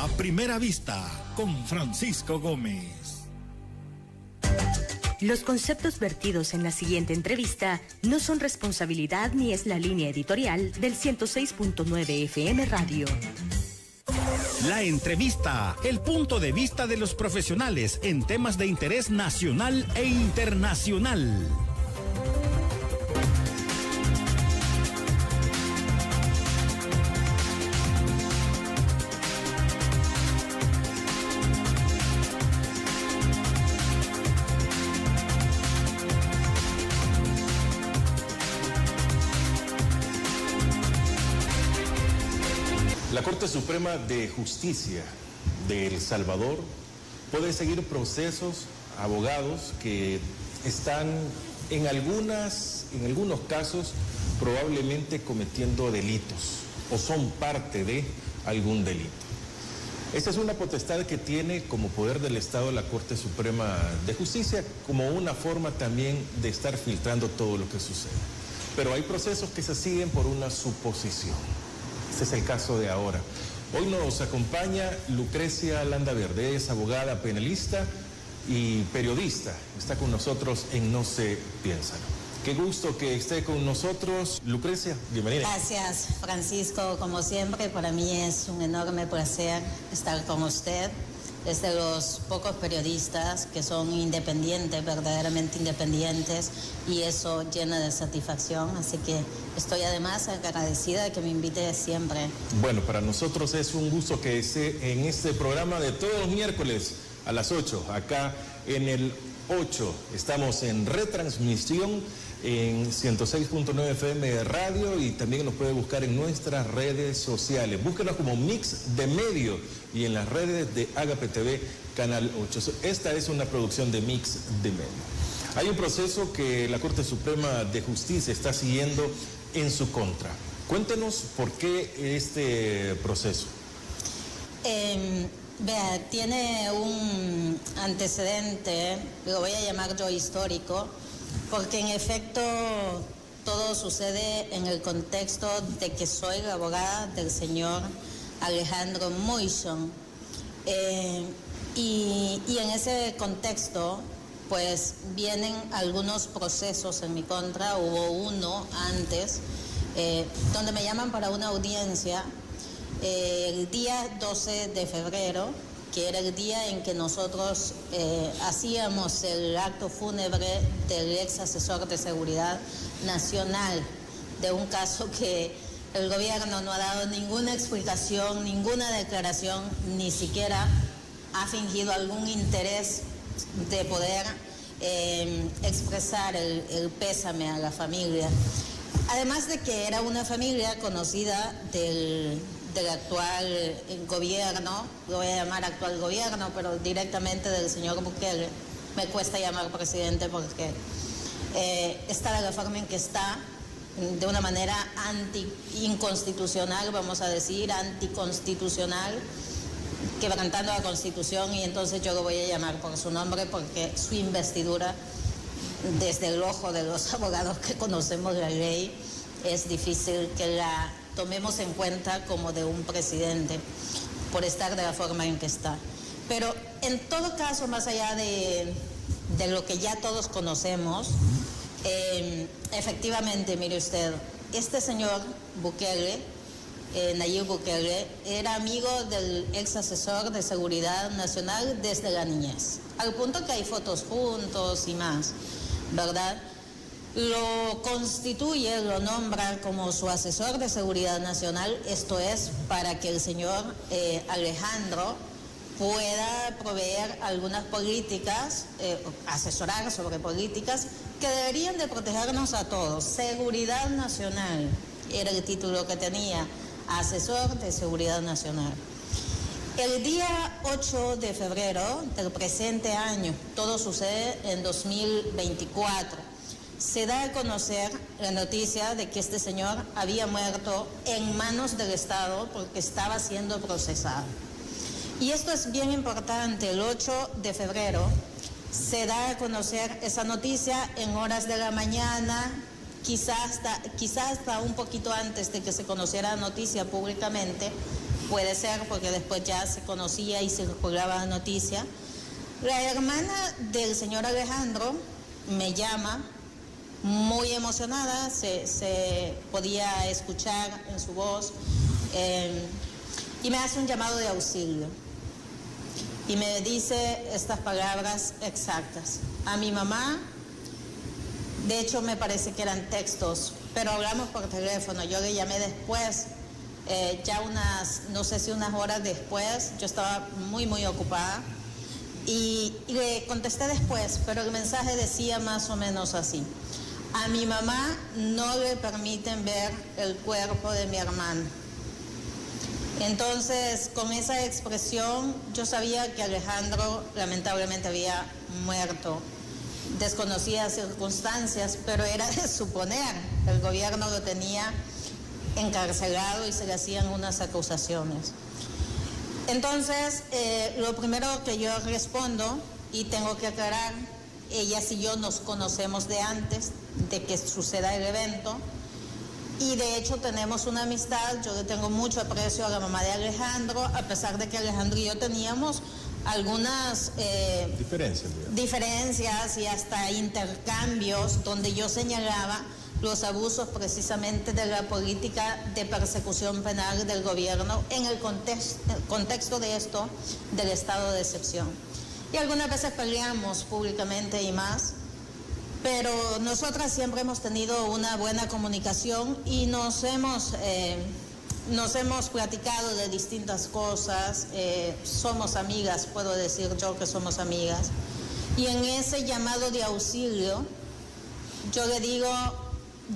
A Primera Vista, con Francisco Gómez. Los conceptos vertidos en la siguiente entrevista no son responsabilidad ni es la línea editorial del 106.9 FM Radio. La entrevista, el punto de vista de los profesionales en temas de interés nacional e internacional. La Corte Suprema de Justicia de El Salvador puede seguir procesos, abogados que están en algunos casos probablemente cometiendo delitos o son parte de algún delito. Esta es una potestad que tiene como poder del Estado la Corte Suprema de Justicia, como una forma también de estar filtrando todo lo que sucede. Pero hay procesos que se siguen por una suposición. Este es el caso de ahora. Hoy nos acompaña Lucrecia Landaverde, es abogada penalista y periodista. Está con nosotros en No se piensan. Qué gusto que esté con nosotros, Lucrecia, bienvenida. Gracias, Francisco, como siempre, para mí es un enorme placer estar con usted. Es de los pocos periodistas que son independientes, verdaderamente independientes, y eso llena de satisfacción, así que estoy además agradecida de que me invite siempre. Bueno, para nosotros es un gusto que esté en este programa de todos los miércoles a las 8, acá en el 8. Estamos en retransmisión en 106.9 FM de radio y también nos puede buscar en nuestras redes sociales. Búsquenos como Mix de Medio y en las redes de Agape TV, Canal 8. Esta es una producción de Mix de Medio. Hay un proceso que la Corte Suprema de Justicia está siguiendo en su contra. Cuéntenos por qué este proceso. Vea, tiene un antecedente, lo voy a llamar yo histórico, porque en efecto todo sucede en el contexto de que soy la abogada del señor Alejandro Muysón. Y en ese contexto, pues vienen algunos procesos en mi contra. Hubo uno antes, donde me llaman para una audiencia el día 12 de febrero, que era el día en que nosotros hacíamos el acto fúnebre del ex asesor de seguridad nacional, de un caso que el gobierno no ha dado ninguna explicación, ninguna declaración, ni siquiera ha fingido algún interés de poder expresar el pésame a la familia. Además de que era una familia conocida del actual gobierno, lo voy a llamar actual gobierno, pero directamente del señor Bukele. Me cuesta llamar presidente porque está de la forma en que está, de una manera inconstitucional, vamos a decir, anticonstitucional, quebrantando la Constitución, y entonces yo lo voy a llamar por su nombre porque su investidura, desde el ojo de los abogados que conocemos la ley, es difícil que la tomemos en cuenta como de un presidente por estar de la forma en que está. Pero en todo caso, más allá de lo que ya todos conocemos, efectivamente, mire usted, este señor Bukele, Nayib Bukele, era amigo del ex asesor de seguridad nacional desde la niñez, al punto que hay fotos juntos y más, ¿verdad? Lo constituye, lo nombra como su asesor de seguridad nacional, esto es para que el señor Alejandro pueda proveer algunas políticas, asesorar sobre políticas que deberían de protegernos a todos. Seguridad nacional era el título que tenía, asesor de seguridad nacional. El día 8 de febrero del presente año, todo sucede en 2024, se da a conocer la noticia de que este señor había muerto en manos del Estado porque estaba siendo procesado. Y esto es bien importante. El 8 de febrero se da a conocer esa noticia en horas de la mañana, quizás hasta un poquito antes de que se conociera la noticia públicamente, puede ser porque después ya se conocía y circulaba la noticia. La hermana del señor Alejandro me llama muy emocionada, se podía escuchar en su voz, y me hace un llamado de auxilio. Y me dice estas palabras exactas. A mi mamá, de hecho me parece que eran textos, pero hablamos por teléfono. Yo le llamé después, ya no sé si unas horas después, yo estaba muy ocupada. Y le contesté después, pero el mensaje decía más o menos así. A mi mamá no le permiten ver el cuerpo de mi hermano. Entonces, con esa expresión, yo sabía que Alejandro lamentablemente había muerto. Desconocía las circunstancias, pero era de suponer. El gobierno lo tenía encarcelado y se le hacían unas acusaciones. Entonces, lo primero que yo respondo, y tengo que aclarar, ellas y yo nos conocemos de antes de que suceda el evento, y de hecho tenemos una amistad. Yo le tengo mucho aprecio a la mamá de Alejandro, a pesar de que Alejandro y yo teníamos algunas diferencias y hasta intercambios donde yo señalaba los abusos precisamente de la política de persecución penal del gobierno en el contexto de esto del estado de excepción. Y algunas veces peleamos públicamente y más, pero nosotras siempre hemos tenido una buena comunicación y nos hemos platicado de distintas cosas. Somos amigas, puedo decir yo que somos amigas. Y en ese llamado de auxilio, yo le digo,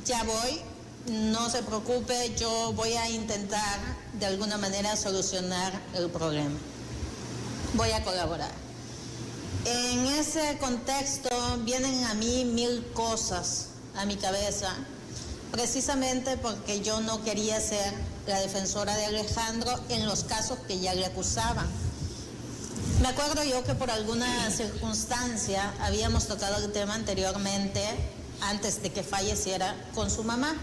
ya voy, no se preocupe, yo voy a intentar de alguna manera solucionar el problema. Voy a colaborar. En ese contexto vienen a mí 1000 cosas a mi cabeza, precisamente porque yo no quería ser la defensora de Alejandro en los casos que ya le acusaban. Me acuerdo yo que por alguna circunstancia habíamos tocado el tema anteriormente, antes de que falleciera, con su mamá.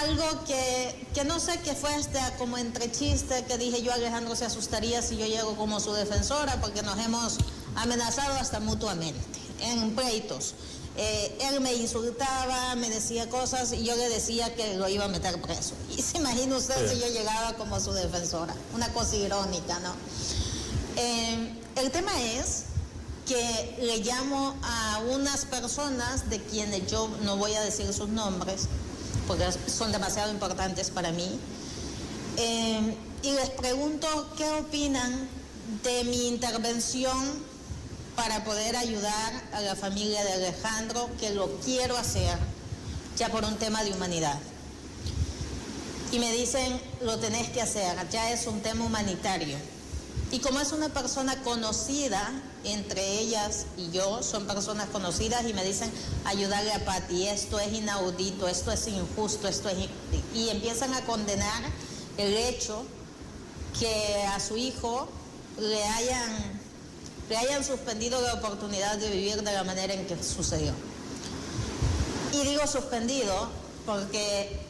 Algo que no sé, que fue hasta como entre chiste, que dije yo, Alejandro se asustaría si yo llego como su defensora, porque nos hemos amenazado hasta mutuamente, en pleitos. Él me insultaba, me decía cosas y yo le decía que lo iba a meter preso. Y se imagina usted si yo llegaba como su defensora, una cosa irónica, ¿no? El tema es que le llamo a unas personas de quienes yo no voy a decir sus nombres, porque son demasiado importantes para mí, y les pregunto qué opinan de mi intervención para poder ayudar a la familia de Alejandro, que lo quiero hacer ya por un tema de humanidad. Y me dicen, lo tenés que hacer, ya es un tema humanitario. Y como es una persona conocida, entre ellas y yo, son personas conocidas, y me dicen, ayudarle a Pati, esto es inaudito, esto es injusto, y empiezan a condenar el hecho que a su hijo le hayan suspendido la oportunidad de vivir de la manera en que sucedió. Y digo suspendido porque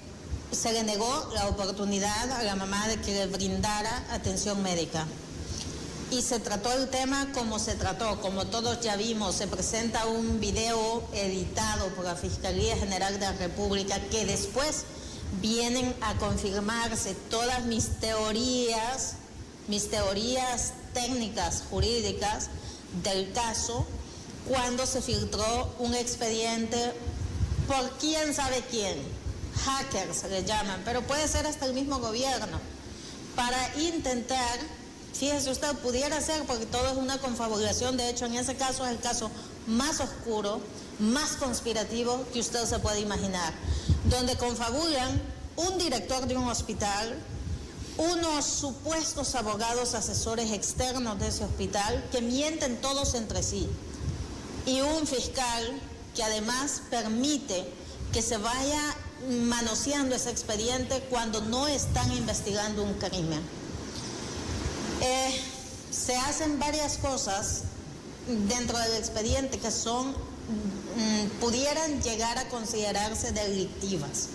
se le negó la oportunidad a la mamá de que le brindara atención médica. Y se trató el tema como se trató, como todos ya vimos. Se presenta un video editado por la Fiscalía General de la República, que después vienen a confirmarse todas mis teorías técnicas, jurídicas del caso, cuando se filtró un expediente por quién sabe quién, hackers se le llaman, pero puede ser hasta el mismo gobierno, para intentar, fíjese usted, pudiera ser, porque todo es una confabulación. De hecho, en ese caso es el caso más oscuro, más conspirativo que usted se puede imaginar, donde confabulan un director de un hospital, unos supuestos abogados asesores externos de ese hospital que mienten todos entre sí, y un fiscal que además permite que se vaya manoseando ese expediente cuando no están investigando un crimen. Se hacen varias cosas dentro del expediente que pudieran llegar a considerarse delictivas.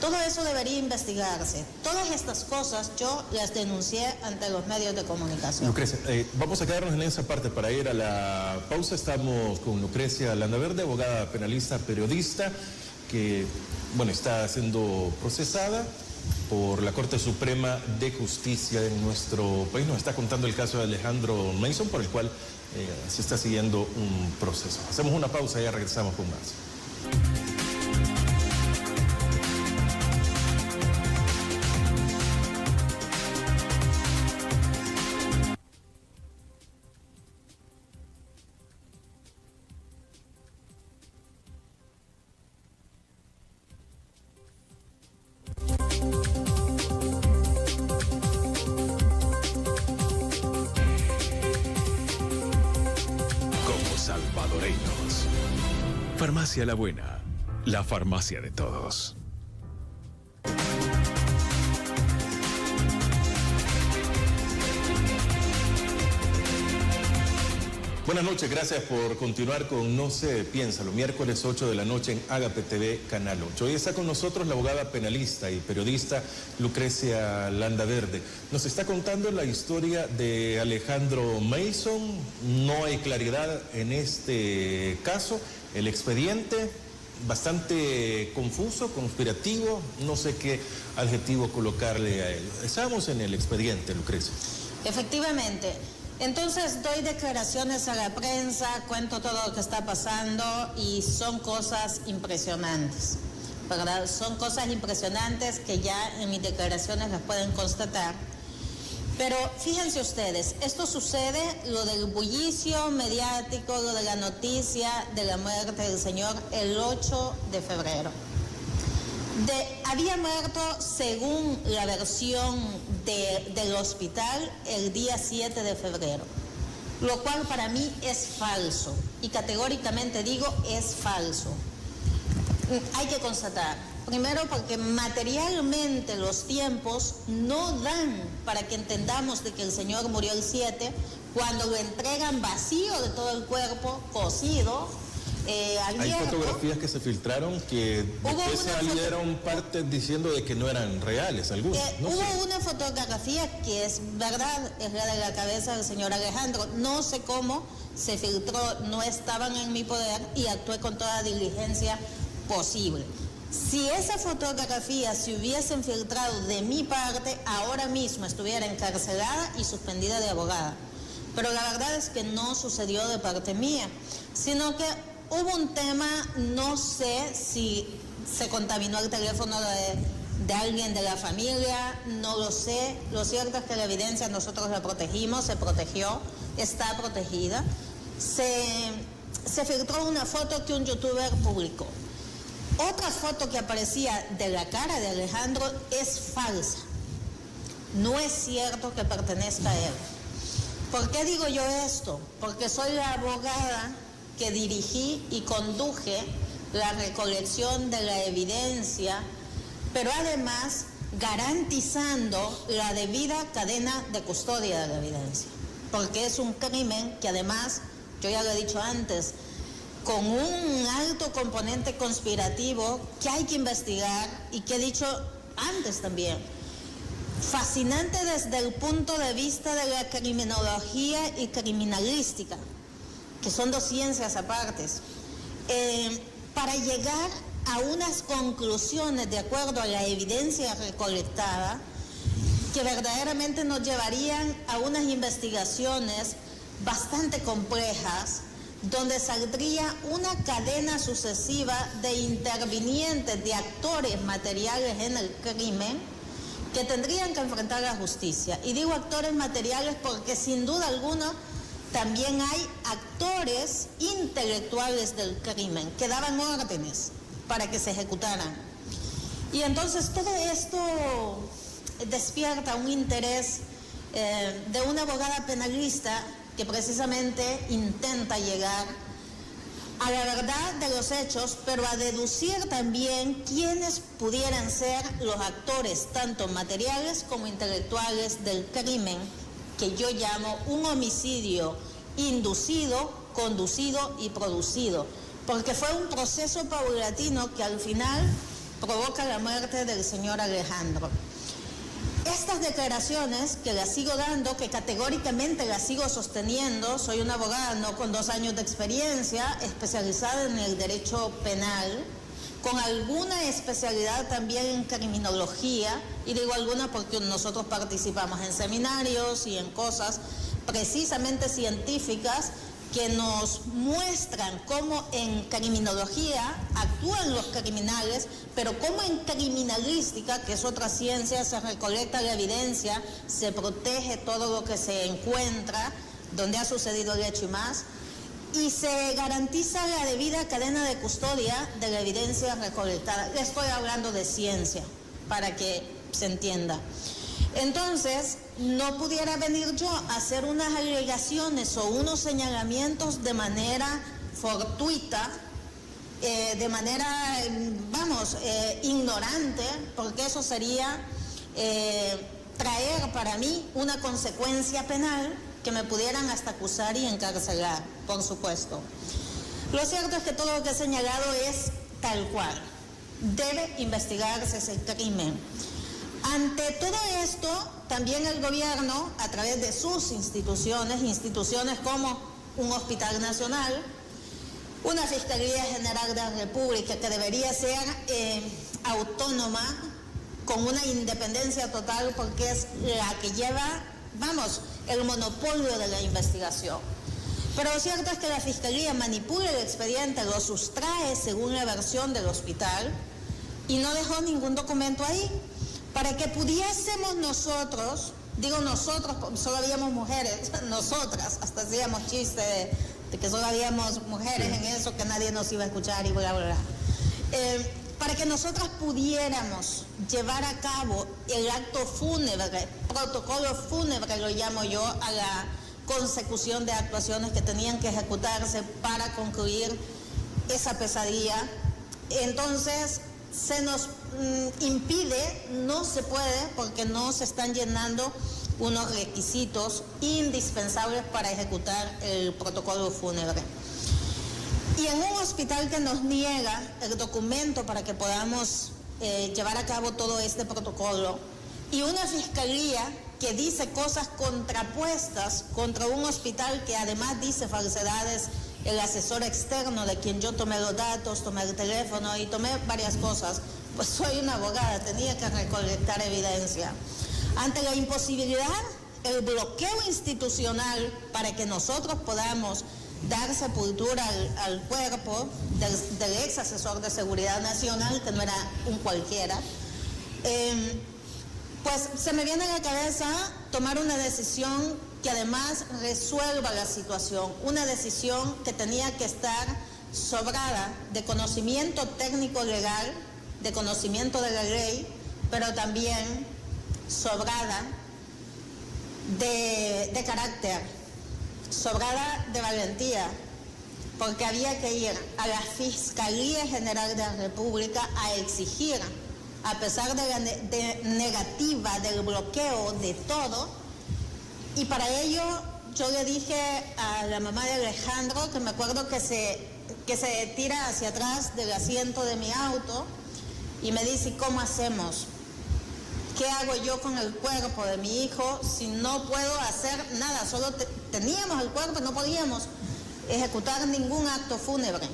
Todo eso debería investigarse. Todas estas cosas yo las denuncié ante los medios de comunicación. Lucrecia, vamos a quedarnos en esa parte para ir a la pausa. Estamos con Lucrecia Landaverde, abogada penalista, periodista, que está siendo procesada por la Corte Suprema de Justicia en nuestro país. Nos está contando el caso de Alejandro Mason, por el cual se está siguiendo un proceso. Hacemos una pausa y ya regresamos con más. Farmacia La Buena, la farmacia de todos. Buenas noches, gracias por continuar con No se piensa, los miércoles 8 de la noche en Agape TV, Canal 8. Hoy está con nosotros la abogada penalista y periodista Lucrecia Landaverde. Nos está contando la historia de Alejandro Mason. No hay claridad en este caso. El expediente bastante confuso, conspirativo, no sé qué adjetivo colocarle a él. Estamos en el expediente, Lucrecia. Efectivamente. Entonces doy declaraciones a la prensa, cuento todo lo que está pasando y son cosas impresionantes, ¿verdad? Son cosas impresionantes que ya en mis declaraciones las pueden constatar. Pero fíjense ustedes, esto sucede, lo del bullicio mediático, lo de la noticia de la muerte del señor, el 8 de febrero. Había muerto, según la versión del hospital, el día 7 de febrero, lo cual para mí es falso, y categóricamente digo es falso. Hay que constatar, primero porque materialmente los tiempos no dan para que entendamos de que el señor murió el 7, cuando lo entregan vacío de todo el cuerpo, cocido, Hay fotografías que se filtraron que después salieron partes diciendo de que no eran reales, algunas. Hubo una fotografía que es verdad, es la de la cabeza del señor Alejandro. No sé cómo se filtró, no estaban en mi poder y actué con toda diligencia posible. Si esa fotografía se hubiesen filtrado de mi parte, ahora mismo estuviera encarcelada y suspendida de abogada. Pero la verdad es que no sucedió de parte mía, sino que hubo un tema, no sé si se contaminó el teléfono de alguien de la familia, no lo sé. Lo cierto es que la evidencia nosotros la protegimos, se protegió, está protegida. Se filtró una foto que un youtuber publicó. Otra foto que aparecía de la cara de Alejandro es falsa. No es cierto que pertenezca a él. ¿Por qué digo yo esto? Porque soy la abogada que dirigí y conduje la recolección de la evidencia, pero además garantizando la debida cadena de custodia de la evidencia, porque es un crimen que además, yo ya lo he dicho antes, con un alto componente conspirativo que hay que investigar y que he dicho antes también. Fascinante desde el punto de vista de la criminología y criminalística, que son dos ciencias apartes, para llegar a unas conclusiones de acuerdo a la evidencia recolectada que verdaderamente nos llevarían a unas investigaciones bastante complejas, donde saldría una cadena sucesiva de intervinientes, de actores materiales en el crimen, que tendrían que enfrentar la justicia. Y digo actores materiales porque sin duda alguna también hay actores intelectuales del crimen que daban órdenes para que se ejecutaran. Y entonces todo esto despierta un interés de una abogada penalista que precisamente intenta llegar a la verdad de los hechos, pero a deducir también quiénes pudieran ser los actores, tanto materiales como intelectuales del crimen, que yo llamo un homicidio inducido, conducido y producido, porque fue un proceso paulatino que al final provoca la muerte del señor Alejandro. Estas declaraciones que las sigo dando, que categóricamente las sigo sosteniendo, soy una abogada no con 2 años de experiencia, especializada en el derecho penal, con alguna especialidad también en criminología, y digo alguna porque nosotros participamos en seminarios y en cosas precisamente científicas que nos muestran cómo en criminología actúan los criminales, pero cómo en criminalística, que es otra ciencia, se recolecta la evidencia, se protege todo lo que se encuentra, donde ha sucedido el hecho y más, y se garantiza la debida cadena de custodia de la evidencia recolectada. Le estoy hablando de ciencia, para que se entienda. Entonces, no pudiera venir yo a hacer unas alegaciones o unos señalamientos de manera fortuita, de manera, ignorante, porque eso sería traer para mí una consecuencia penal que me pudieran hasta acusar y encarcelar, por supuesto. Lo cierto es que todo lo que he señalado es tal cual. Debe investigarse ese crimen. Ante todo esto, también el gobierno, a través de sus instituciones como un hospital nacional, una Fiscalía General de la República que debería ser autónoma, con una independencia total, porque es la que lleva, el monopolio de la investigación. Pero lo cierto es que la Fiscalía manipula el expediente, lo sustrae según la versión del hospital y no dejó ningún documento ahí. Para que pudiésemos nosotros, digo nosotros, solo habíamos mujeres, nosotras, hasta hacíamos chiste de que solo habíamos mujeres en eso, que nadie nos iba a escuchar y bla, bla, bla. Para que nosotras pudiéramos llevar a cabo el acto fúnebre, protocolo fúnebre lo llamo yo, a la consecución de actuaciones que tenían que ejecutarse para concluir esa pesadilla, entonces se nos impide, no se puede, porque no se están llenando unos requisitos indispensables para ejecutar el protocolo fúnebre. Y en un hospital que nos niega el documento para que podamos llevar a cabo todo este protocolo, y una fiscalía que dice cosas contrapuestas contra un hospital que además dice falsedades, el asesor externo de quien yo tomé los datos, tomé el teléfono y tomé varias cosas, pues soy una abogada, tenía que recolectar evidencia. Ante la imposibilidad, el bloqueo institucional para que nosotros podamos dar sepultura al cuerpo del ex asesor de Seguridad Nacional, que no era un cualquiera, pues se me viene a la cabeza tomar una decisión que además resuelva la situación, una decisión que tenía que estar sobrada de conocimiento técnico legal, de conocimiento de la ley, pero también sobrada de carácter, sobrada de valentía, porque había que ir a la Fiscalía General de la República a exigir, a pesar de la negativa, del bloqueo, de todo, y para ello yo le dije a la mamá de Alejandro, que me acuerdo que se tira hacia atrás del asiento de mi auto, y me dice, ¿cómo hacemos? ¿Qué hago yo con el cuerpo de mi hijo si no puedo hacer nada? Solo teníamos el cuerpo y no podíamos ejecutar ningún acto fúnebre.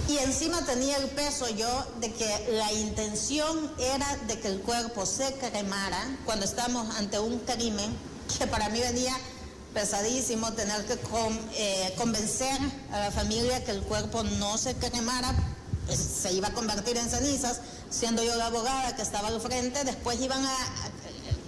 Y encima tenía el peso yo de que la intención era de que el cuerpo se cremara cuando estamos ante un crimen que para mí venía pesadísimo, tener que convencer a la familia que el cuerpo no se cremara, pues se iba a convertir en cenizas, siendo yo la abogada que estaba al frente. Después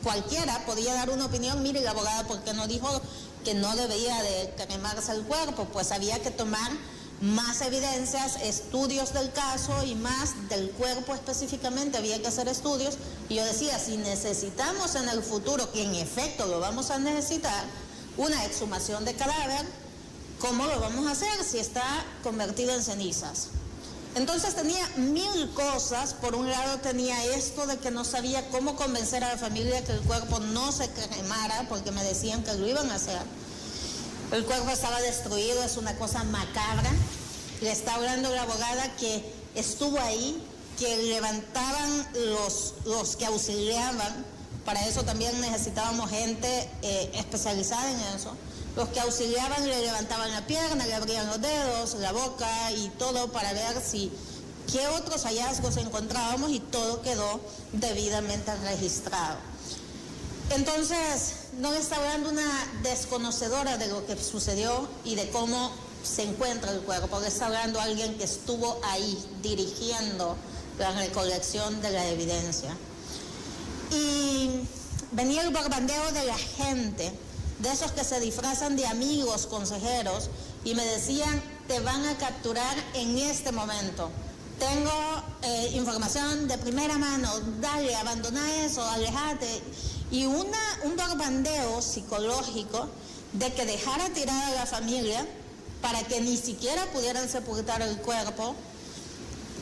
cualquiera podía dar una opinión, mire, la abogada, ¿por qué no dijo que no debía de cremarse el cuerpo? Pues había que tomar más evidencias, estudios del caso y más del cuerpo específicamente, había que hacer estudios. Y yo decía, si necesitamos en el futuro, que en efecto lo vamos a necesitar, una exhumación de cadáver, ¿cómo lo vamos a hacer si está convertido en cenizas? Entonces tenía 1000 cosas. Por un lado tenía esto de que no sabía cómo convencer a la familia que el cuerpo no se cremara, porque me decían que lo iban a hacer. El cuerpo estaba destruido, es una cosa macabra. Le está hablando la abogada que estuvo ahí, que levantaban los que auxiliaban. Para eso también necesitábamos gente especializada en eso. Los que auxiliaban le levantaban la pierna, le abrían los dedos, la boca y todo para ver qué otros hallazgos encontrábamos, y todo quedó debidamente registrado. Entonces, no está hablando una desconocedora de lo que sucedió y de cómo se encuentra el cuerpo, le está hablando alguien que estuvo ahí dirigiendo la recolección de la evidencia. Y venía el borbandeo de la gente, de esos que se disfrazan de amigos, consejeros, y me decían, te van a capturar en este momento. Tengo información de primera mano, dale, abandona eso, alejate. Y un borbandeo psicológico de que dejara tirada a la familia para que ni siquiera pudieran sepultar el cuerpo,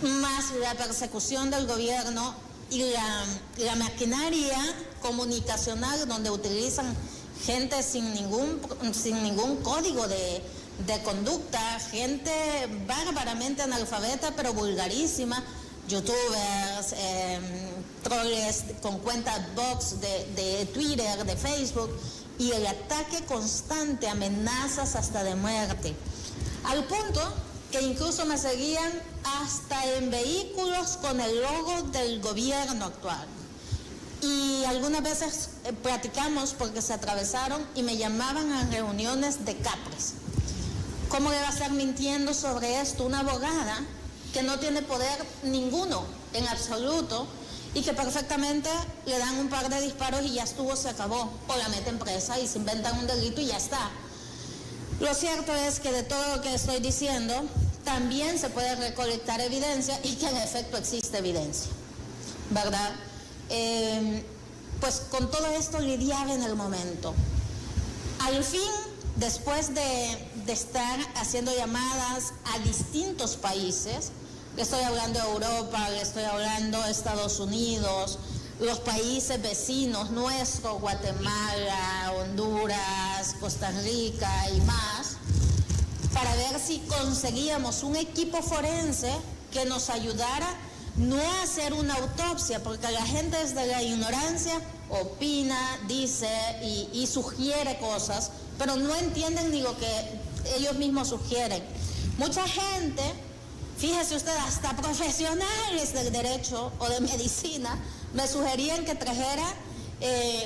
más la persecución del gobierno y la maquinaria comunicacional donde utilizan gente sin ningún código de conducta, gente bárbaramente analfabeta pero vulgarísima, youtubers, troles con cuentas bots de Twitter, de Facebook, y el ataque constante, amenazas hasta de muerte, al punto que incluso me seguían hasta en vehículos con el logo del gobierno actual. Y algunas veces platicamos porque se atravesaron y me llamaban a reuniones de capres. ¿Cómo le va a estar mintiendo sobre esto una abogada que no tiene poder ninguno en absoluto y que perfectamente le dan un par de disparos y ya estuvo, se acabó? O la meten presa y se inventan un delito y ya está. Lo cierto es que de todo lo que estoy diciendo también se puede recolectar evidencia, y que en efecto existe evidencia, ¿verdad? Pues con todo esto lidiaba en el momento. Al fin, después de estar haciendo llamadas a distintos países, le estoy hablando de Europa, le estoy hablando de Estados Unidos, los países vecinos nuestros, Guatemala, Honduras, Costa Rica y más, para ver si conseguíamos un equipo forense que nos ayudara no a hacer una autopsia, porque la gente desde la ignorancia opina, dice y sugiere cosas, pero no entienden ni lo que ellos mismos sugieren. Mucha gente, fíjese usted, hasta profesionales del derecho o de medicina, me sugerían que trajera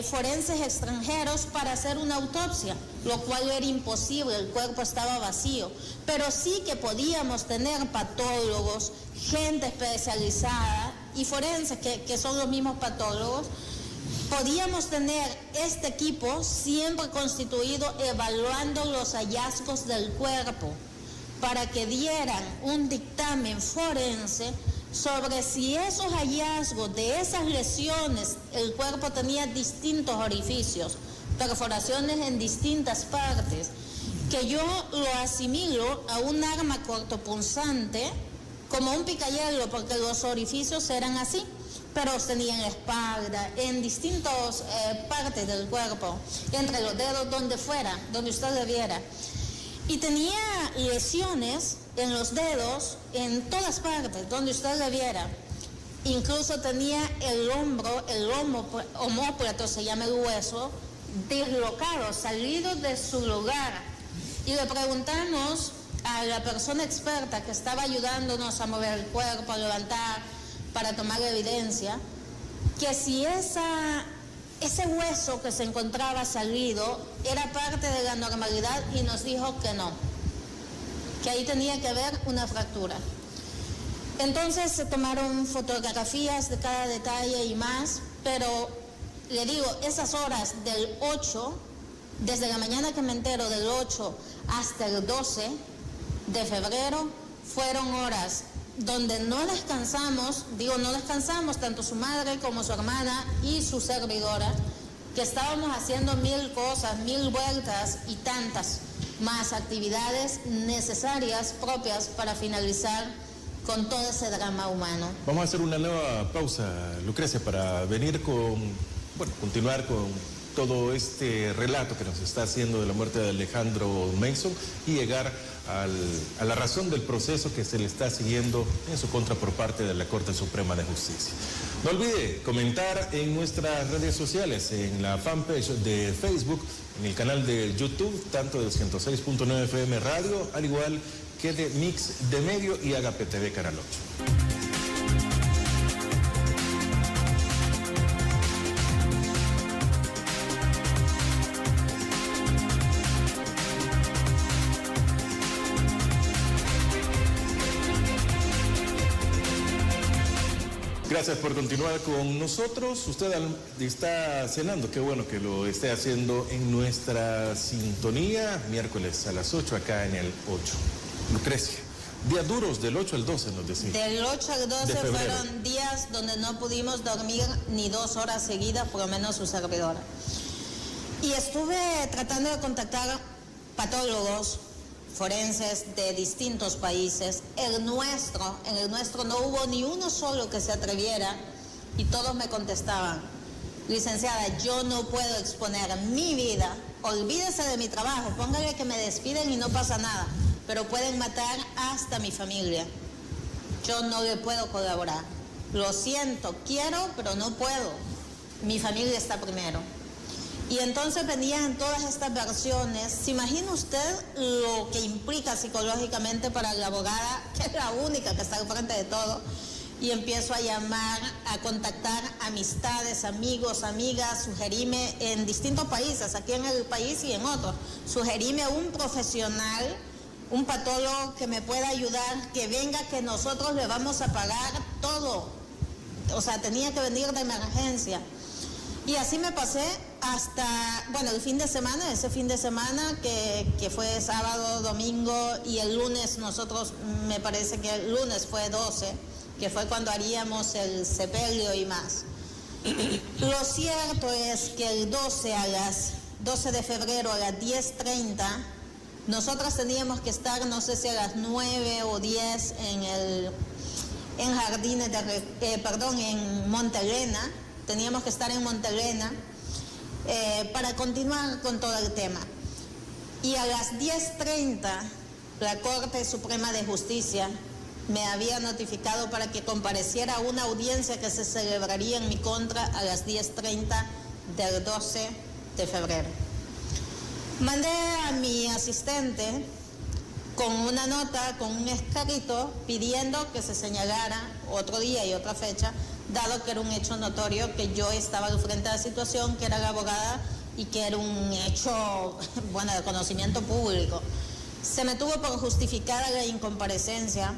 forenses extranjeros para hacer una autopsia, lo cual era imposible, el cuerpo estaba vacío, pero sí que podíamos tener patólogos, gente especializada y forenses que son los mismos patólogos. Podíamos tener este equipo siempre constituido evaluando los hallazgos del cuerpo para que dieran un dictamen forense sobre si esos hallazgos de esas lesiones, el cuerpo tenía distintos orificios, perforaciones en distintas partes, que yo lo asimilo a un arma cortopunzante como un picayelo, porque los orificios eran así, pero tenía en la espalda, en distintas partes del cuerpo, entre los dedos, donde fuera, donde usted le viera. Y tenía lesiones en los dedos, en todas partes, donde usted le viera. Incluso tenía el hombro, el omóplato, se llama el hueso, dislocado, salido de su lugar. Y le preguntamos a la persona experta que estaba ayudándonos a mover el cuerpo, a levantar, para tomar evidencia, que si ese hueso que se encontraba salido era parte de la normalidad, y nos dijo que no, que ahí tenía que haber una fractura. Entonces se tomaron fotografías de cada detalle y más, pero le digo, esas horas del 8, desde la mañana que me entero, del 8 hasta el 12 de febrero, fueron horas donde no descansamos, tanto su madre como su hermana y su servidora, que estábamos haciendo 1000 cosas, 1000 vueltas y tantas más actividades necesarias, propias para finalizar con todo ese drama humano. Vamos a hacer una nueva pausa, Lucrecia, para venir continuar con todo este relato que nos está haciendo de la muerte de Alejandro Mason y llegar a la razón del proceso que se le está siguiendo en su contra por parte de la Corte Suprema de Justicia. No olvide comentar en nuestras redes sociales, en la fanpage de Facebook, en el canal de YouTube, tanto del 106.9 FM Radio, al igual que de Mix de Medio y Agape TV Canal 8. Gracias por continuar con nosotros. Usted está cenando, qué bueno que lo esté haciendo en nuestra sintonía, miércoles a las 8 acá en el 8. Lucrecia, días duros del 8 al 12 nos decía. Del 8 al 12 fueron días donde no pudimos dormir ni 2 horas seguidas, por lo menos su servidora. Y estuve tratando de contactar patólogos forenses de distintos países. En el nuestro no hubo ni uno solo que se atreviera y todos me contestaban: licenciada, yo no puedo exponer mi vida, olvídese de mi trabajo, póngale que me despiden y no pasa nada, pero pueden matar hasta mi familia. Yo no le puedo colaborar. Lo siento, quiero, pero no puedo. Mi familia está primero. Y entonces venían todas estas versiones. ¿Se imagina usted lo que implica psicológicamente para la abogada, que es la única que está al frente de todo? Y empiezo a llamar, a contactar amistades, amigos, amigas, sugerime en distintos países, aquí en el país y en otros. Sugerime a un profesional, un patólogo que me pueda ayudar, que venga, que nosotros le vamos a pagar todo. O sea, tenía que venir de emergencia. Y así me pasé hasta, bueno, el fin de semana, ese fin de semana que fue sábado, domingo y el lunes nosotros, me parece que el lunes fue 12, que fue cuando haríamos el sepelio y más. Lo cierto es que el 12 de febrero a las 10:30, nosotras teníamos que estar, no sé si a las 9 o 10 en Jardines en Montelena. Teníamos que estar en Montelena para continuar con todo el tema. Y a las 10:30, la Corte Suprema de Justicia me había notificado para que compareciera a una audiencia que se celebraría en mi contra a las 10:30 del 12 de febrero. Mandé a mi asistente con una nota, con un escrito, pidiendo que se señalara otro día y otra fecha, dado que era un hecho notorio que yo estaba al frente de la situación, que era la abogada y que era un hecho, bueno, de conocimiento público. Se me tuvo por justificada la incomparecencia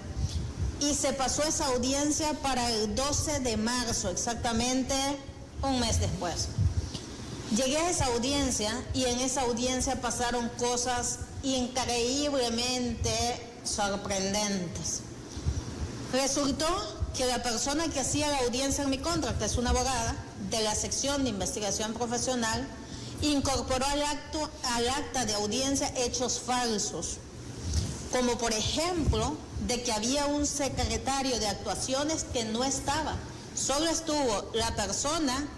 y se pasó esa audiencia para el 12 de marzo, exactamente un mes después. Llegué a esa audiencia y en esa audiencia pasaron cosas increíblemente sorprendentes. Resultó que la persona que hacía la audiencia en mi contra, que es una abogada de la sección de investigación profesional, incorporó al acta de audiencia hechos falsos, como por ejemplo de que había un secretario de actuaciones que no estaba, solo estuvo la persona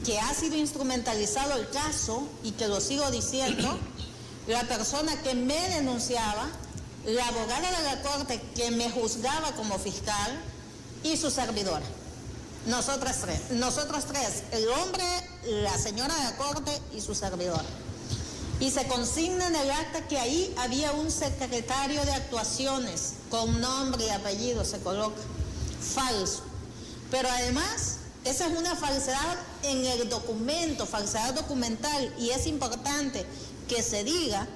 que ha sido instrumentalizado el caso y que lo sigo diciendo, la persona que me denunciaba, la abogada de la Corte que me juzgaba como fiscal y su servidora. Nosotros tres, el hombre, la señora de la Corte y su servidora. Y se consigna en el acta que ahí había un secretario de actuaciones con nombre y apellido, se coloca, falso. Pero además, esa es una falsedad en el documento, falsedad documental, y es importante que se diga,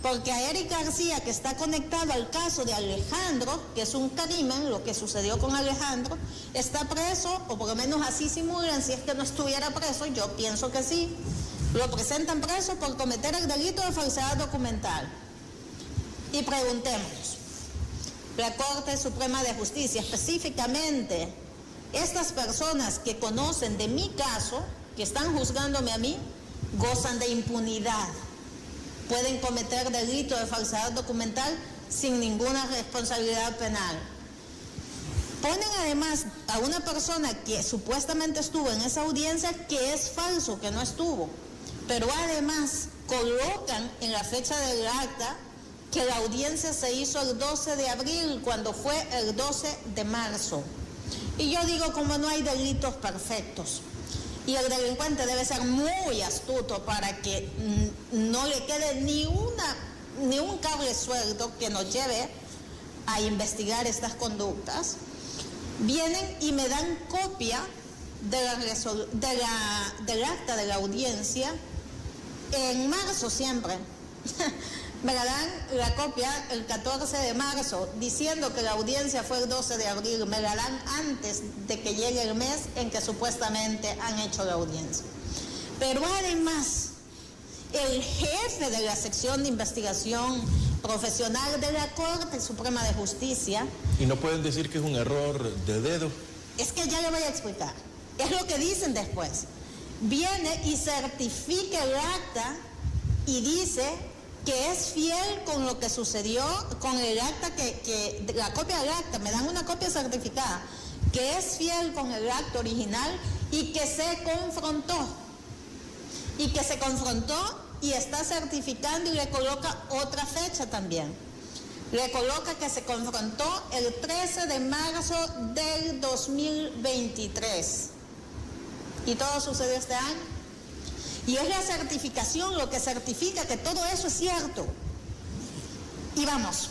porque a Eric García, que está conectado al caso de Alejandro, que es un crimen, lo que sucedió con Alejandro, está preso, o por lo menos así simulan, si es que no estuviera preso, yo pienso que sí, lo presentan preso por cometer el delito de falsedad documental. Y preguntémonos, la Corte Suprema de Justicia, específicamente, estas personas que conocen de mi caso, que están juzgándome a mí, gozan de impunidad. Pueden cometer delito de falsedad documental sin ninguna responsabilidad penal. Ponen además a una persona que supuestamente estuvo en esa audiencia que es falso, que no estuvo. pero además colocan en la fecha del acta que la audiencia se hizo el 12 de abril, cuando fue el 12 de marzo. Y yo digo, como no hay delitos perfectos, y el delincuente debe ser muy astuto para que no le quede ni un cable suelto que nos lleve a investigar estas conductas, vienen y me dan copia del acta de la audiencia en marzo siempre. Me la dan la copia el 14 de marzo, diciendo que la audiencia fue el 12 de abril. Me la dan antes de que llegue el mes en que supuestamente han hecho la audiencia. Pero además, el jefe de la sección de investigación profesional de la Corte Suprema de Justicia... ¿Y no pueden decir que es un error de dedo? Es que ya le voy a explicar. Es lo que dicen después. Viene y certifica el acta y dice que es fiel con lo que sucedió con el acta, la copia del acta, me dan una copia certificada, que es fiel con el acta original y que se confrontó. Y está certificando y le coloca otra fecha también. Le coloca que se confrontó el 13 de marzo del 2023. Y todo sucedió este año. Y es la certificación lo que certifica que todo eso es cierto. Y vamos,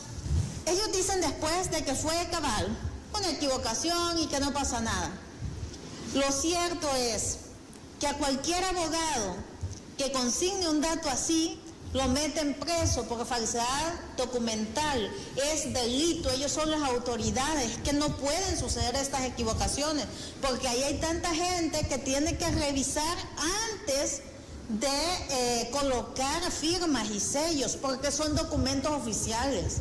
ellos dicen después de que fue cabal, una equivocación y que no pasa nada. Lo cierto es que a cualquier abogado que consigne un dato así, lo meten preso por falsedad documental. Es delito, ellos son las autoridades, que no pueden suceder estas equivocaciones, porque ahí hay tanta gente que tiene que revisar antes de colocar firmas y sellos, porque son documentos oficiales.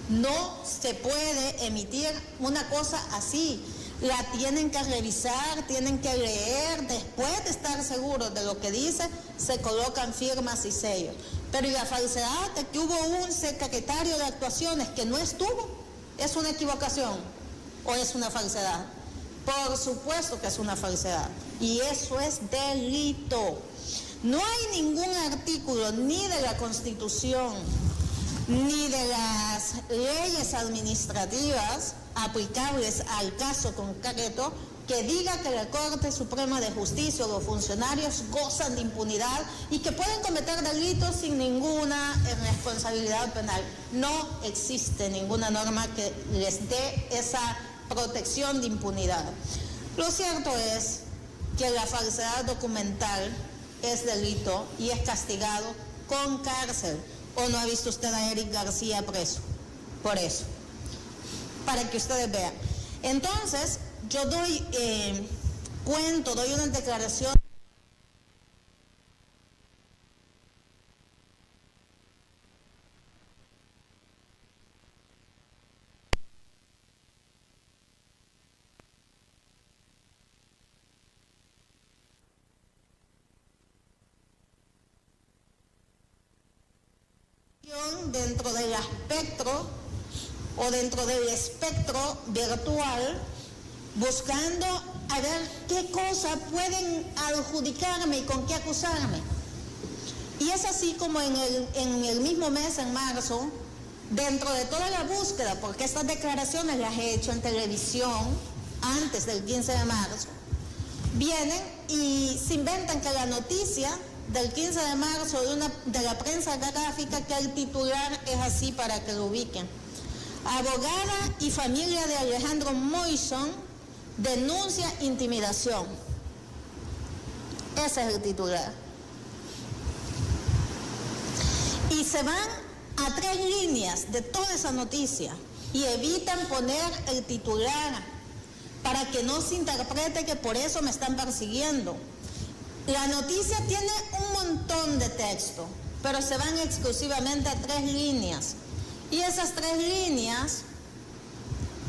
No se puede emitir una cosa así. La tienen que revisar, tienen que leer, después de estar seguros de lo que dice, se colocan firmas y sellos. Pero ¿y la falsedad de que hubo un secretario de actuaciones que no estuvo? ¿Es una equivocación o es una falsedad? Por supuesto que es una falsedad, y eso es delito. No hay ningún artículo ni de la Constitución ni de las leyes administrativas aplicables al caso concreto que diga que la Corte Suprema de Justicia o los funcionarios gozan de impunidad y que pueden cometer delitos sin ninguna responsabilidad penal. No existe ninguna norma que les dé esa protección de impunidad. Lo cierto es que la falsedad documental es delito y es castigado con cárcel. ¿O no ha visto usted a Eric García preso? Por eso, para que ustedes vean. Entonces, yo doy una declaración. Dentro del espectro o dentro del espectro virtual, buscando a ver qué cosa pueden adjudicarme y con qué acusarme. Y es así como en el mismo mes, en marzo, dentro de toda la búsqueda, porque estas declaraciones las he hecho en televisión antes del 15 de marzo, vienen y se inventan que la noticia del 15 de marzo de la prensa gráfica, que el titular es así para que lo ubiquen. Abogada y familia de Alejandro Moisón denuncia intimidación. Ese es el titular. Y se van a 3 líneas de toda esa noticia y evitan poner el titular para que no se interprete que por eso me están persiguiendo. La noticia tiene un montón de texto, pero se van exclusivamente a 3 líneas. Y esas 3 líneas,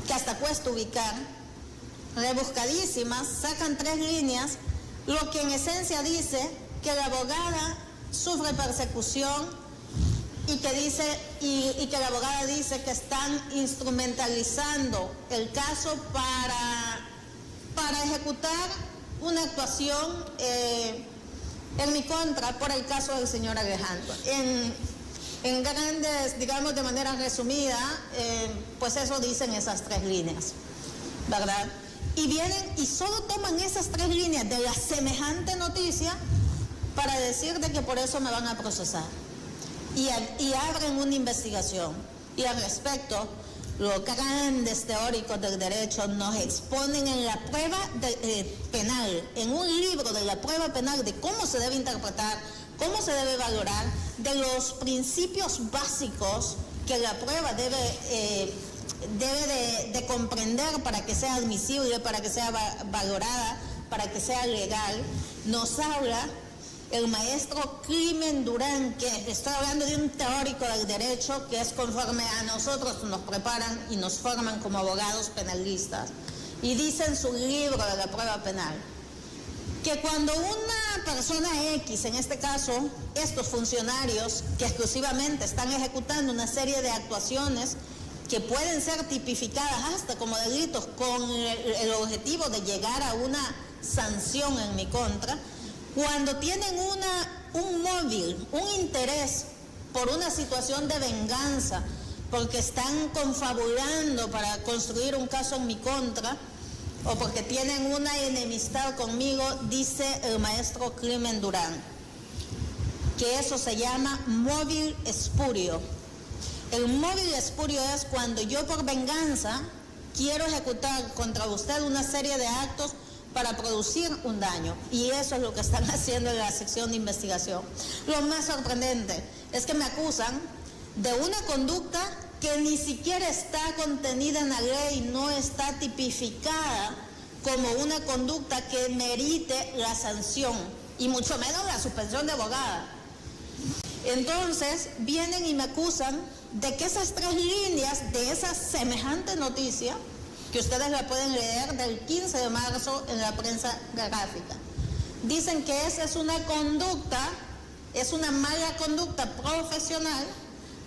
que hasta cuesta ubicar, rebuscadísimas, sacan 3 líneas, lo que en esencia dice que la abogada sufre persecución y que la abogada dice que están instrumentalizando el caso para ejecutar una actuación en mi contra por el caso del señor Alejandro. En grandes, digamos de manera resumida, pues eso dicen esas 3 líneas, ¿verdad? Y vienen y solo toman esas 3 líneas de la semejante noticia para decir de que por eso me van a procesar. Y abren una investigación. Y al respecto, los grandes teóricos del derecho nos exponen en la prueba penal, en un libro de la prueba penal, de cómo se debe interpretar, cómo se debe valorar, de los principios básicos que la prueba debe de comprender para que sea admisible, para que sea valorada, para que sea legal. Nos habla el maestro Climen Durán, que está hablando de un teórico del derecho que es conforme a nosotros nos preparan y nos forman como abogados penalistas, y dice en su libro de la prueba penal que cuando una persona X, en este caso estos funcionarios que exclusivamente están ejecutando una serie de actuaciones que pueden ser tipificadas hasta como delitos con el objetivo de llegar a una sanción en mi contra, cuando tienen un móvil, un interés por una situación de venganza, porque están confabulando para construir un caso en mi contra, o porque tienen una enemistad conmigo, dice el maestro Climen Durán, que eso se llama móvil espurio. El móvil espurio es cuando yo por venganza quiero ejecutar contra usted una serie de actos para producir un daño, y eso es lo que están haciendo en la sección de investigación. Lo más sorprendente es que me acusan de una conducta que ni siquiera está contenida en la ley, no está tipificada como una conducta que merite la sanción, y mucho menos la suspensión de abogada. Entonces vienen y me acusan de que esas 3 líneas de esa semejante noticia, que ustedes la pueden leer del 15 de marzo en la prensa gráfica, dicen que esa es una conducta, es una mala conducta profesional,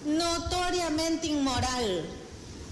notoriamente inmoral.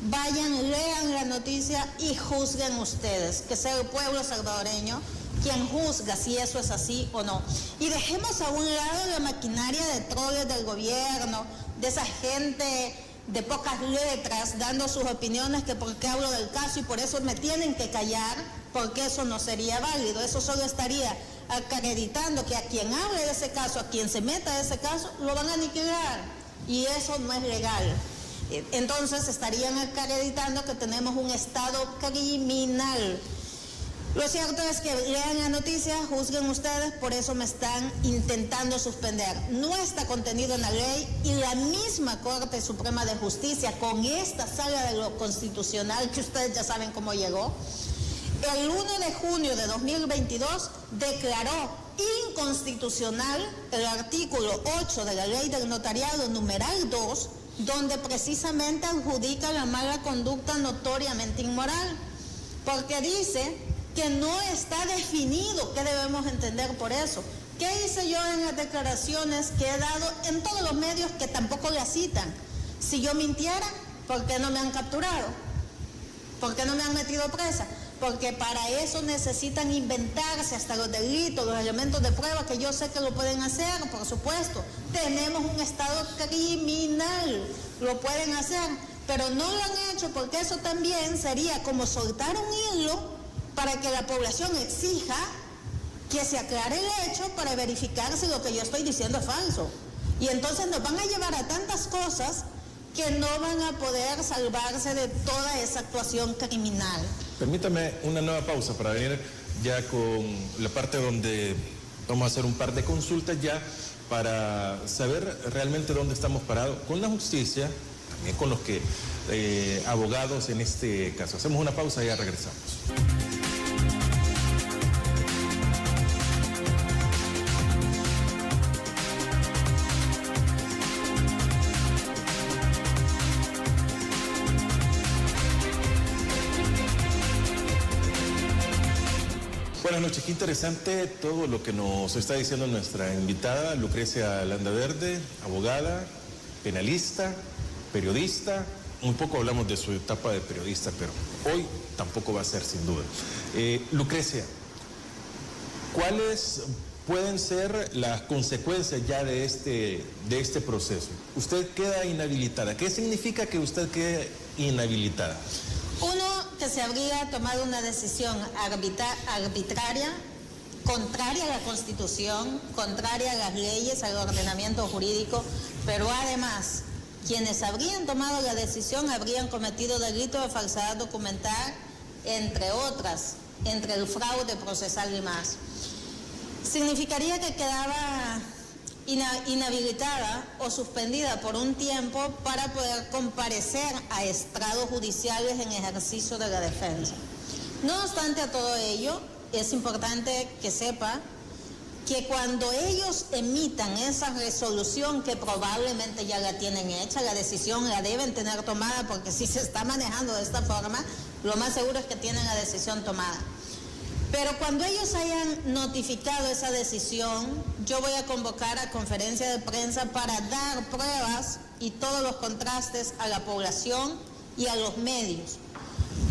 Vayan, lean la noticia y juzguen ustedes, que sea el pueblo salvadoreño quien juzga si eso es así o no. Y dejemos a un lado la maquinaria de troles del gobierno, de esa gente de pocas letras dando sus opiniones, que por qué hablo del caso y por eso me tienen que callar, porque eso no sería válido. Eso solo estaría acreditando que a quien hable de ese caso, a quien se meta a ese caso, lo van a aniquilar, y eso no es legal. Entonces estarían acreditando que tenemos un Estado criminal. Lo cierto es que lean la noticia, juzguen ustedes, por eso me están intentando suspender. No está contenido en la ley, y la misma Corte Suprema de Justicia, con esta sala de lo constitucional, que ustedes ya saben cómo llegó, el 1 de junio de 2022 declaró inconstitucional el artículo 8 de la Ley del Notariado, numeral 2, donde precisamente adjudica la mala conducta notoriamente inmoral, porque dice que no está definido qué debemos entender por eso. ¿Qué hice yo en las declaraciones que he dado en todos los medios que tampoco la citan? Si yo mintiera, ¿por qué no me han capturado? ¿Por qué no me han metido presa? Porque para eso necesitan inventarse hasta los delitos, los elementos de prueba, que yo sé que lo pueden hacer, por supuesto. Tenemos un Estado criminal, lo pueden hacer, pero no lo han hecho, porque eso también sería como soltar un hilo para que la población exija que se aclare el hecho para verificar si lo que yo estoy diciendo es falso. Y entonces nos van a llevar a tantas cosas que no van a poder salvarse de toda esa actuación criminal. Permítame una nueva pausa para venir ya con la parte donde vamos a hacer un par de consultas ya para saber realmente dónde estamos parados con la justicia, también con los abogados en este caso. Hacemos una pausa y ya regresamos. Buenas noches, qué interesante todo lo que nos está diciendo nuestra invitada, Lucrecia Landaverde, abogada, penalista, periodista. Un poco hablamos de su etapa de periodista, pero hoy tampoco va a ser, sin duda. Lucrecia, ¿cuáles pueden ser las consecuencias ya de este proceso? Usted queda inhabilitada. ¿Qué significa que usted quede inhabilitada? Uno, que se habría tomado una decisión arbitraria, contraria a la Constitución, contraria a las leyes, al ordenamiento jurídico, pero además, quienes habrían tomado la decisión habrían cometido delito de falsedad documental, entre otras, entre el fraude procesal y más. Significaría que quedaba inhabilitada o suspendida por un tiempo para poder comparecer a estrados judiciales en ejercicio de la defensa. No obstante a todo ello, es importante que sepa que cuando ellos emitan esa resolución, que probablemente ya la tienen hecha, la decisión la deben tener tomada, porque si se está manejando de esta forma, lo más seguro es que tienen la decisión tomada. Pero cuando ellos hayan notificado esa decisión, yo voy a convocar a conferencia de prensa para dar pruebas y todos los contrastes a la población y a los medios.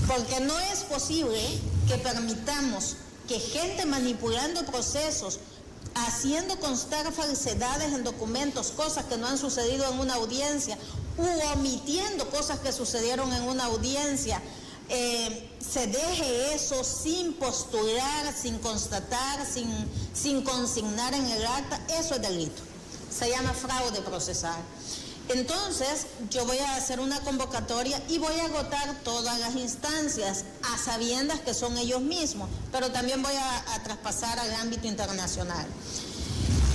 Porque no es posible que permitamos que gente manipulando procesos, haciendo constar falsedades en documentos, cosas que no han sucedido en una audiencia, u omitiendo cosas que sucedieron en una audiencia, se deje eso sin postular, sin constatar, sin consignar en el acta. Eso es delito. Se llama fraude procesal. Entonces, yo voy a hacer una convocatoria y voy a agotar todas las instancias, a sabiendas que son ellos mismos, pero también voy a traspasar al ámbito internacional.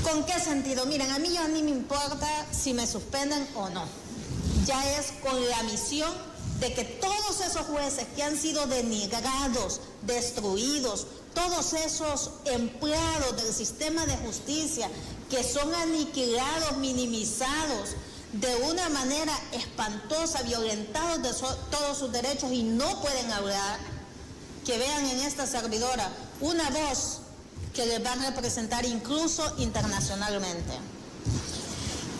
¿Con qué sentido? Miren, a mí ya ni me importa si me suspenden o no. Ya es con la misión de que todos esos jueces que han sido denigrados, destruidos, todos esos empleados del sistema de justicia que son aniquilados, minimizados de una manera espantosa, violentados de todos sus derechos y no pueden hablar, que vean en esta servidora una voz que les va a representar incluso internacionalmente.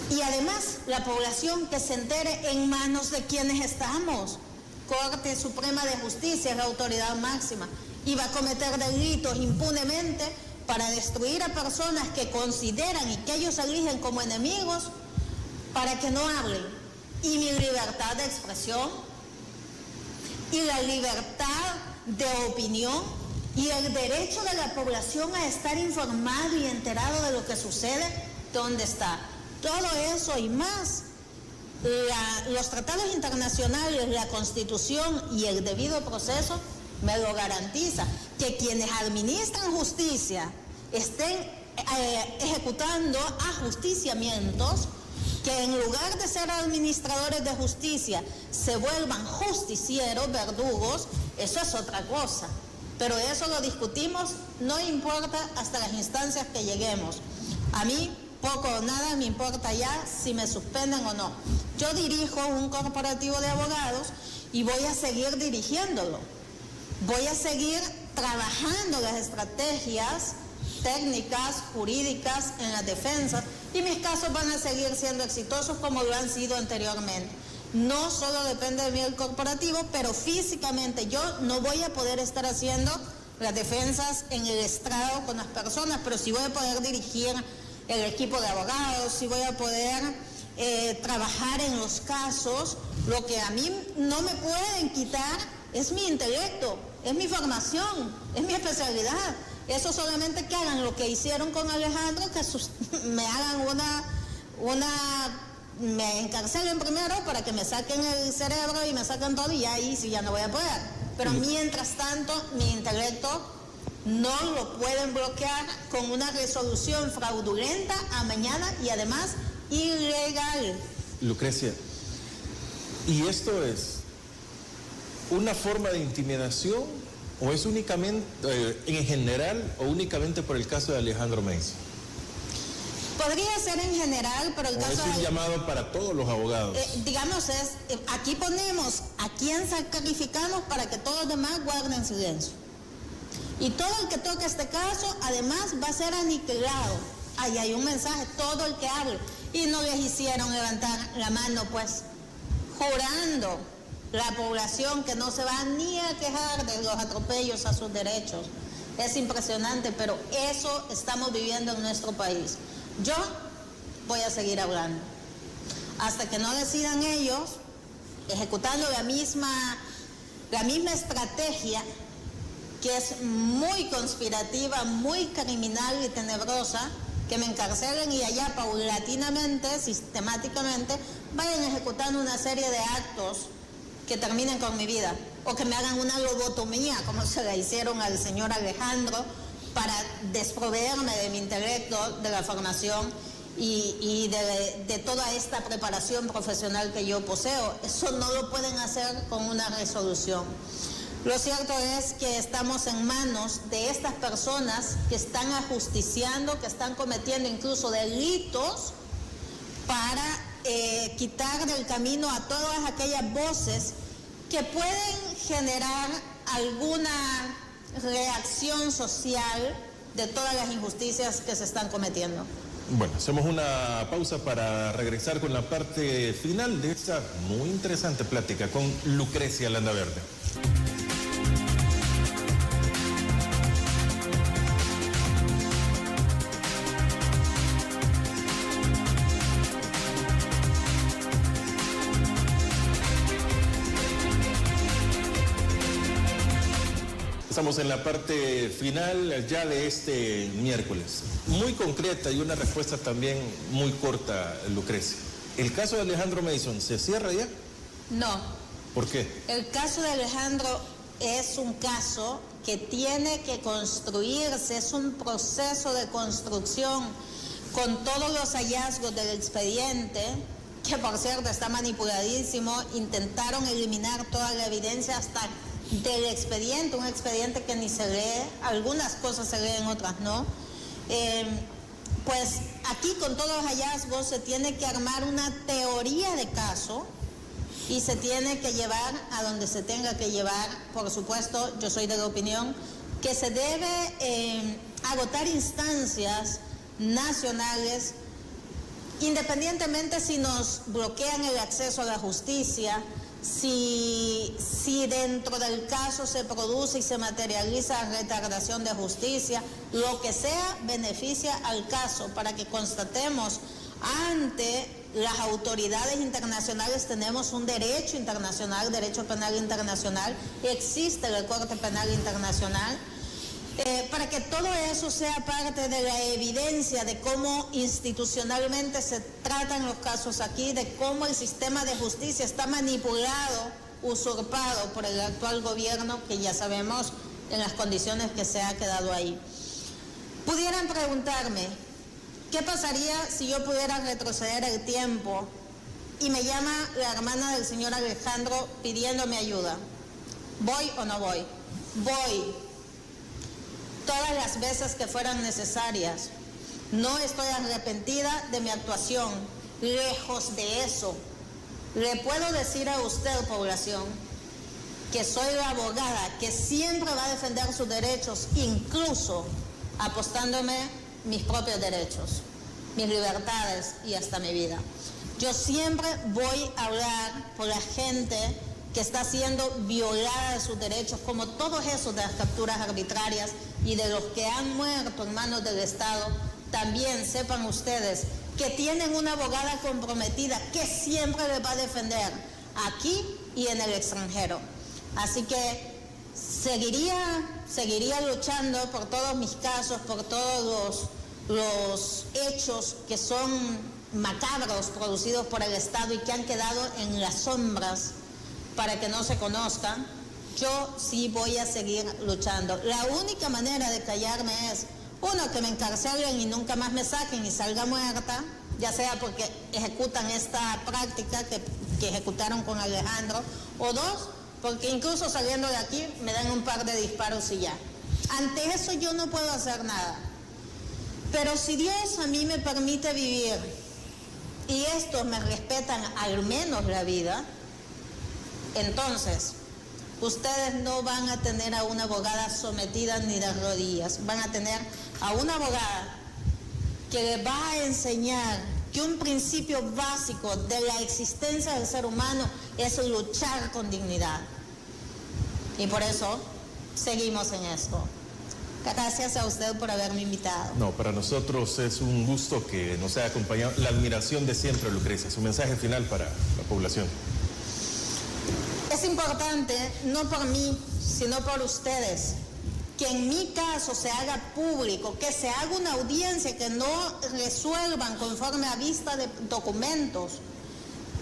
Y además, la población que se entere en manos de quienes estamos. Corte Suprema de Justicia es la autoridad máxima y va a cometer delitos impunemente para destruir a personas que consideran y que ellos eligen como enemigos para que no hablen. Y mi libertad de expresión y la libertad de opinión y el derecho de la población a estar informado y enterado de lo que sucede, ¿dónde está? Todo eso y más, los tratados internacionales, la Constitución y el debido proceso me lo garantiza. Que quienes administran justicia estén ejecutando ajusticiamientos, que en lugar de ser administradores de justicia se vuelvan justicieros, verdugos, eso es otra cosa. Pero eso lo discutimos, no importa hasta las instancias que lleguemos. A mí poco o nada me importa ya si me suspenden o no. Yo dirijo un corporativo de abogados y voy a seguir dirigiéndolo. Voy a seguir trabajando las estrategias técnicas, jurídicas en las defensas y mis casos van a seguir siendo exitosos como lo han sido anteriormente. No solo depende de mí el corporativo, pero físicamente yo no voy a poder estar haciendo las defensas en el estrado con las personas, pero sí voy a poder dirigir el equipo de abogados, sí voy a poder trabajar en los casos. Lo que a mí no me pueden quitar es mi intelecto, es mi formación, es mi especialidad. Eso solamente que hagan lo que hicieron con Alejandro, que me hagan me encarcelen primero para que me saquen el cerebro y me saquen todo y ahí sí ya no voy a poder. Pero mientras tanto, mi intelecto no lo pueden bloquear con una resolución fraudulenta a mañana y además ilegal. Lucrecia, ¿y esto es una forma de intimidación o es únicamente, en general, o únicamente por el caso de Alejandro Meiza? Podría ser en general, pero el caso es un llamado para todos los abogados. Digamos, aquí ponemos a quién sacrificamos para que todos los demás guarden silencio. Y todo el que toque este caso, además, va a ser aniquilado. Ahí hay un mensaje, todo el que hable. Y no les hicieron levantar la mano, pues, jurando la población que no se va ni a quejar de los atropellos a sus derechos, Es impresionante, pero eso estamos viviendo en nuestro país. Yo voy a seguir hablando. Hasta que no decidan ellos, ejecutando la misma estrategia, que es muy conspirativa, muy criminal y tenebrosa, que me encarcelen y allá paulatinamente, sistemáticamente, vayan ejecutando una serie de actos que terminen con mi vida, o que me hagan una lobotomía, como se la hicieron al señor Alejandro, para desproveerme de mi intelecto, de la formación y de toda esta preparación profesional que yo poseo. Eso no lo pueden hacer con una resolución. Lo cierto es que estamos en manos de estas personas que están ajusticiando, que están cometiendo incluso delitos para quitar del camino a todas aquellas voces que pueden generar alguna reacción social de todas las injusticias que se están cometiendo. Bueno, hacemos una pausa para regresar con la parte final de esta muy interesante plática con Lucrecia Landaverde. Estamos en la parte final ya de este miércoles. Muy concreta y una respuesta también muy corta, Lucrecia. ¿El caso de Alejandro Mason se cierra ya? No. ¿Por qué? El caso de Alejandro es un caso que tiene que construirse, es un proceso de construcción con todos los hallazgos del expediente, que por cierto está manipuladísimo. Intentaron eliminar toda la evidencia hasta del expediente, un expediente que ni se lee, algunas cosas se leen, otras no. Pues aquí con todos los hallazgos se tiene que armar una teoría de caso y se tiene que llevar a donde se tenga que llevar. Por supuesto, yo soy de la opinión que se debe agotar instancias nacionales, independientemente si nos bloquean el acceso a la justicia, si dentro del caso se produce y se materializa retardación de justicia, lo que sea beneficia al caso, para que constatemos ante las autoridades internacionales. Tenemos un derecho internacional, derecho penal internacional, existe la Corte Penal Internacional, para que todo eso sea parte de la evidencia de cómo institucionalmente se tratan los casos aquí, de cómo el sistema de justicia está manipulado, usurpado por el actual gobierno, que ya sabemos en las condiciones que se ha quedado ahí. Pudieran preguntarme, ¿qué pasaría si yo pudiera retroceder el tiempo y me llama la hermana del señor Alejandro pidiéndome ayuda? ¿Voy o no voy? Voy. Todas las veces que fueran necesarias. No estoy arrepentida de mi actuación, lejos de eso. Le puedo decir a usted, población, que soy la abogada que siempre va a defender sus derechos, incluso apostándome mis propios derechos, mis libertades y hasta mi vida. Yo siempre voy a hablar por la gente que está siendo violada de sus derechos, como todos esos de las capturas arbitrarias y de los que han muerto en manos del Estado. También sepan ustedes que tienen una abogada comprometida que siempre les va a defender aquí y en el extranjero. Así que seguiría luchando por todos mis casos, por todos los hechos que son macabros producidos por el Estado y que han quedado en las sombras para que no se conozcan. Yo sí voy a seguir luchando. La única manera de callarme es, uno, que me encarcelen y nunca más me saquen y salga muerta, ya sea porque ejecutan esta práctica que ejecutaron con Alejandro, o dos, porque incluso saliendo de aquí me dan un par de disparos y ya. Ante eso yo no puedo hacer nada. Pero si Dios a mí me permite vivir y estos me respetan al menos la vida, entonces ustedes no van a tener a una abogada sometida ni de rodillas, van a tener a una abogada que les va a enseñar que un principio básico de la existencia del ser humano es luchar con dignidad. Y por eso seguimos en esto. Gracias a usted por haberme invitado. No, para nosotros es un gusto que nos haya acompañado. La admiración de siempre, Lucrecia. Su mensaje final para la población. Es importante, no por mí, sino por ustedes, que en mi caso se haga público, que se haga una audiencia, que no resuelvan conforme a vista de documentos,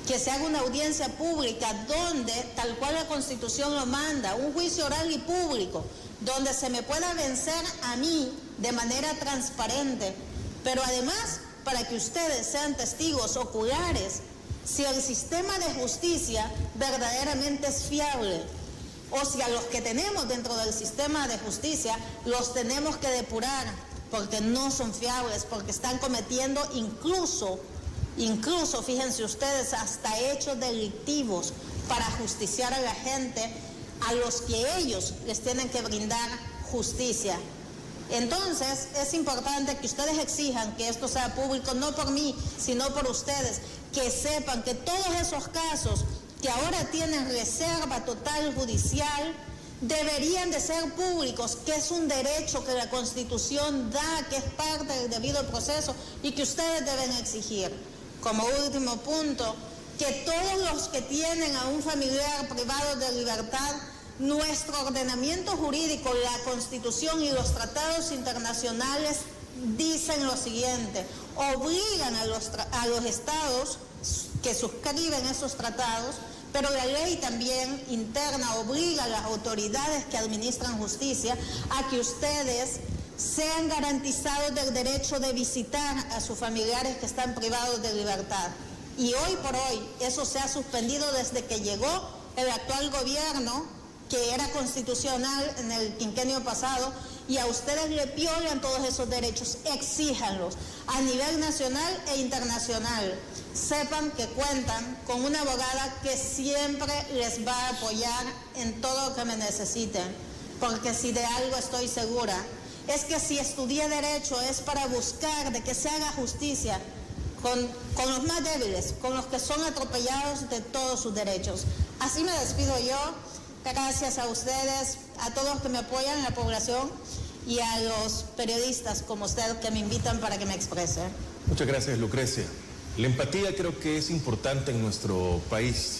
que se haga una audiencia pública donde, tal cual la Constitución lo manda, un juicio oral y público, donde se me pueda vencer a mí de manera transparente, pero además para que ustedes sean testigos oculares si el sistema de justicia verdaderamente es fiable, o si a los que tenemos dentro del sistema de justicia los tenemos que depurar porque no son fiables, porque están cometiendo incluso, fíjense ustedes, hasta hechos delictivos para justiciar a la gente a los que ellos les tienen que brindar justicia. Entonces, es importante que ustedes exijan que esto sea público, no por mí, sino por ustedes, que sepan que todos esos casos que ahora tienen reserva total judicial deberían de ser públicos, que es un derecho que la Constitución da, que es parte del debido proceso y que ustedes deben exigir. Como último punto, que todos los que tienen a un familiar privado de libertad, nuestro ordenamiento jurídico, la Constitución y los tratados internacionales dicen lo siguiente: obligan a los estados que suscriben esos tratados, pero la ley también interna obliga a las autoridades que administran justicia a que ustedes sean garantizados del derecho de visitar a sus familiares que están privados de libertad. Y hoy por hoy eso se ha suspendido desde que llegó el actual gobierno, que era constitucional en el quinquenio pasado, y a ustedes le violan todos esos derechos. Exíjanlos a nivel nacional e internacional. Sepan que cuentan con una abogada que siempre les va a apoyar en todo lo que me necesiten, porque si de algo estoy segura, es que si estudié Derecho es para buscar de que se haga justicia con los más débiles, con los que son atropellados de todos sus derechos. Así me despido yo. Gracias a ustedes, a todos que me apoyan, a la población y a los periodistas como usted que me invitan para que me exprese. Muchas gracias, Lucrecia. La empatía creo que es importante en nuestro país.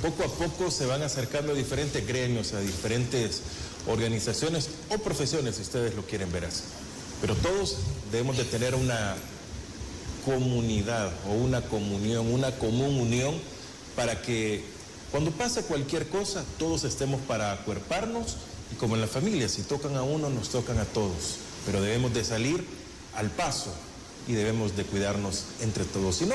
Poco a poco se van acercando a diferentes gremios, a diferentes organizaciones o profesiones, si ustedes lo quieren ver así. Pero todos debemos de tener una comunidad o una comunión, una común unión para que cuando pase cualquier cosa, todos estemos para acuerparnos y como en la familia, si tocan a uno, nos tocan a todos. Pero debemos de salir al paso y debemos de cuidarnos entre todos. Si no,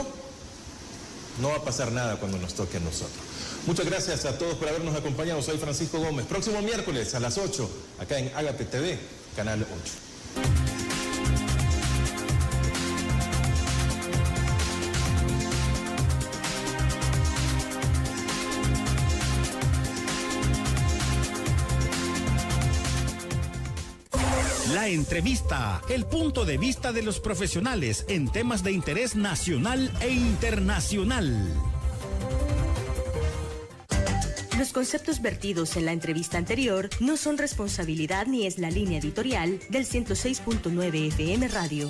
no va a pasar nada cuando nos toque a nosotros. Muchas gracias a todos por habernos acompañado. Soy Francisco Gómez. Próximo miércoles a las 8, acá en Agape TV, Canal 8. La entrevista, el punto de vista de los profesionales en temas de interés nacional e internacional. Los conceptos vertidos en la entrevista anterior no son responsabilidad ni es la línea editorial del 106.9 FM Radio.